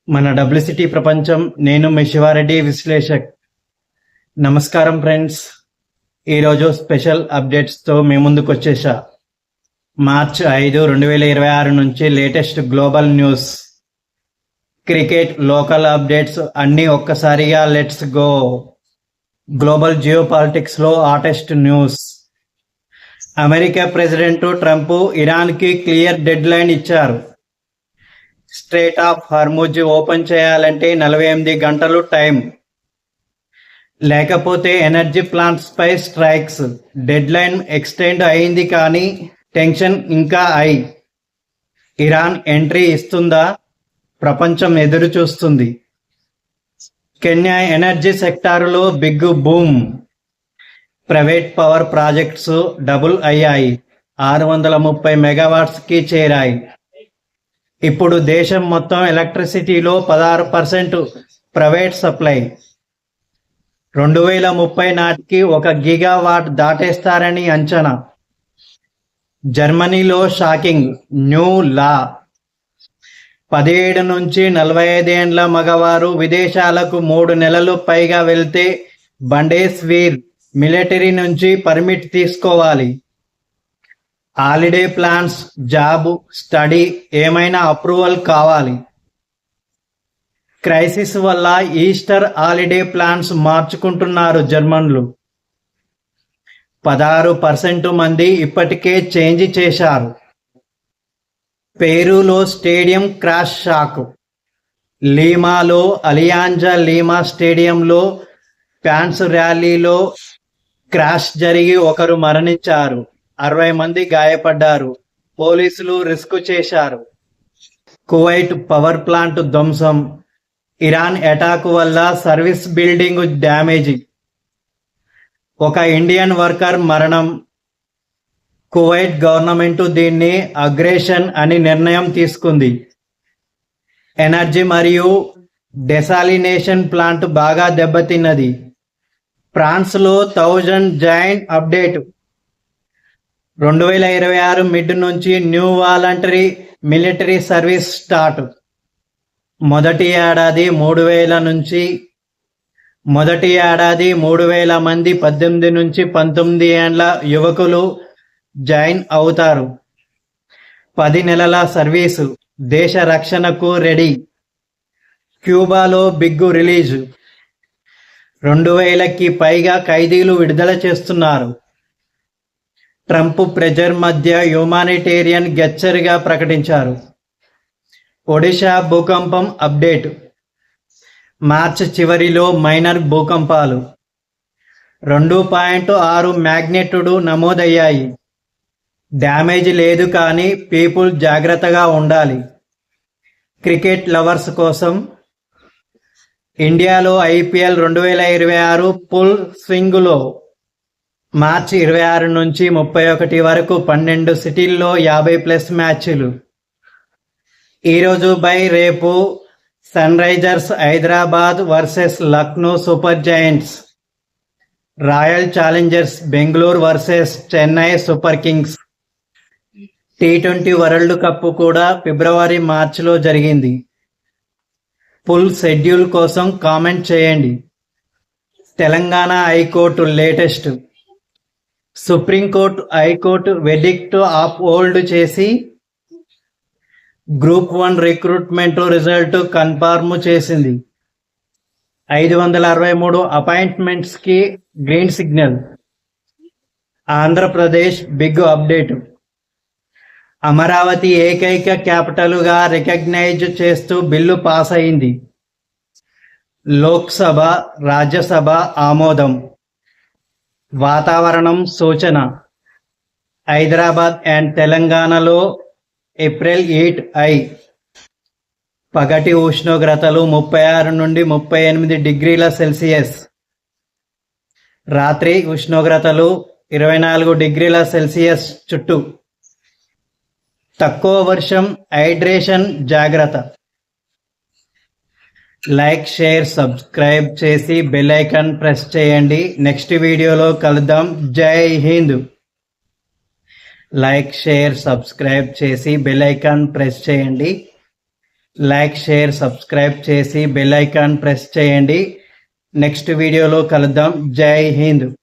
మన డబ్ల్యూసిటీ ప్రపంచం. నేను మీ శివారెడ్డి విశ్లేషక్. నమస్కారం ఫ్రెండ్స్. ఈరోజు స్పెషల్ అప్డేట్స్తో మీ ముందుకు వచ్చేసా. మార్చ్ 5, 2026 నుంచి latest global news, cricket, local updates అన్నీ ఒక్కసారిగా. Let's go. గ్లోబల్ జియో పాలిటిక్స్లో hottest news. America president Trump ఇరాన్కి క్లియర్ డెడ్ లైన్ ఇచ్చారు. స్ట్రెయిట్ ఆఫ్ హార్ముజ్ ఓపెన్ చేయాలంటే 48 గంటలు టైం, లేకపోతే ఎనర్జీ ప్లాంట్స్ పై స్ట్రైక్స్. డెడ్ లైన్ ఎక్స్టెండ్ అయింది కానీ టెన్షన్ ఇంకా హై. ఇరాన్ ఎంట్రీ ఇస్తుందా? ప్రపంచం ఎదురు చూస్తుంది. కెన్యా ఎనర్జీ సెక్టారులో big boom. Private power projects double అయ్యాయి, 630 మెగావాట్స్కి చేరాయి. ఇప్పుడు దేశం మొత్తం ఎలక్ట్రిసిటీలో 16% ప్రైవేట్ సప్లై. 2030 నాటికి 1 గిగావాట్ దాటేస్తారని అంచనా. జర్మనీలో షాకింగ్ న్యూ లా. 17 నుంచి 45 ఏండ్ల మగవారు విదేశాలకు 3 నెలలు పైగా వెళ్తే బండేస్వీర్ మిలిటరీ నుంచి పర్మిట్ తీసుకోవాలి. హాలిడే ప్లాన్స్, జాబ్, స్టడీ ఏమైనా అప్రూవల్ కావాలి. క్రైసిస్ వల్ల ఈస్టర్ హాలిడే ప్లాన్స్ మార్చుకుంటున్నారు జర్మన్లు. 16% మంది ఇప్పటికే చేంజ్ చేశారు. పెరూలో స్టేడియం క్రాష్ షాక్. లీమాలో అలియాంజా లీమా స్టేడియంలో ఫ్యాన్స్ ర్యాలీలో క్రాష్ జరిగి ఒకరు మరణించారు, 60 మంది గాయపడ్డారు. పోలీసులు రిస్క్ చేశారు. కువైట్ పవర్ ప్లాంట్ ధ్వంసం. ఇరాన్ అటాక్ వల్ల సర్వీస్ బిల్డింగ్ డ్యామేజ్. ఒక ఇండియన్ వర్కర్ మరణం. కువైట్ గవర్నమెంట్ దీన్ని అగ్రెషన్ అని నిర్ణయం తీసుకుంది. ఎనర్జీ మరియు డెసాలినేషన్ ప్లాంట్ బాగా దెబ్బతిన్నది. ఫ్రాన్స్లో 1000 జాయిన్ అప్డేట్. 2026 మిడ్ నుంచి new voluntary military service start. మొదటి ఏడాది 3000 మంది 18 నుంచి 19 ఏండ్ల యువకులు జాయిన్ అవుతారు. 10 నెలల సర్వీసు. దేశ రక్షణకు రెడీ. క్యూబాలో బిగ్ రిలీజ్. 2000కి పైగా ఖైదీలు విడుదల చేస్తున్నారు. ట్రంప్ ప్రెజర్ మధ్య హ్యూమానిటేరియన్ గెచ్చరిగా ప్రకటించారు. ఒడిషా భూకంపం అప్డేట్. మార్చి చివరిలో మైనర్ భూకంపాలు 2.6 మ్యాగ్నిట్యూడ్ నమోదయ్యాయి. డ్యామేజ్ లేదు కానీ పీపుల్ జాగ్రత్తగా ఉండాలి. క్రికెట్ లవర్స్ కోసం ఇండియాలో IPL 2026 ఫుల్ స్వింగ్లో. మార్చి 26 నుంచి 31 వరకు 12 సిటీల్లో 50+ మ్యాచ్లు. ఈరోజు బై రేపు sunrisers Hyderabad versus Lucknow super giants. Royal challengers Bengaluru versus Chennai super kings. T20 world cup కూడా ఫిబ్రవరి, మార్చిలో జరిగింది. ఫుల్ షెడ్యూల్ కోసం కామెంట్ చేయండి. Telangana high court latest. Supreme court high court verdict of hold చేసి గ్రూప్ 1 రిక్రూట్మెంట్ రిజల్ట్ కన్ఫర్మ్ చేసింది. 563 అపాయింట్మెంట్స్కి green signal. Andhra Pradesh big update. Amaravati ఏకైక క్యాపిటల్గా రికగ్నైజ్ చేస్తూ బిల్లు పాస్ అయింది. లోక్సభ, రాజ్యసభ ఆమోదం. వాతావరణం సూచన. హైదరాబాద్ అండ్ తెలంగాణలో ఏప్రిల్ 8 హై. పగటి ఉష్ణోగ్రతలు 36 నుండి 38 డిగ్రీల సెల్సియస్. రాత్రి ఉష్ణోగ్రతలు 24 డిగ్రీల సెల్సియస్ చుట్టూ. తక్కువ వర్షం. హైడ్రేషన్ జాగ్రత్త. లైక్, షేర్, సబ్స్క్రైబ్ చేసి బెల్ ఐకాన్ ప్రెస్ చేయండి. నెక్స్ట్ వీడియోలో కలుద్దాం. జై హింద్. లైక్, షేర్, సబ్స్క్రైబ్ చేసి బెల్ ఐకాన్ ప్రెస్ చేయండి. లైక్, షేర్, సబ్స్క్రైబ్ చేసి బెల్ ఐకాన్ ప్రెస్ చేయండి. నెక్స్ట్ వీడియోలో కలుద్దాం. జై హింద్.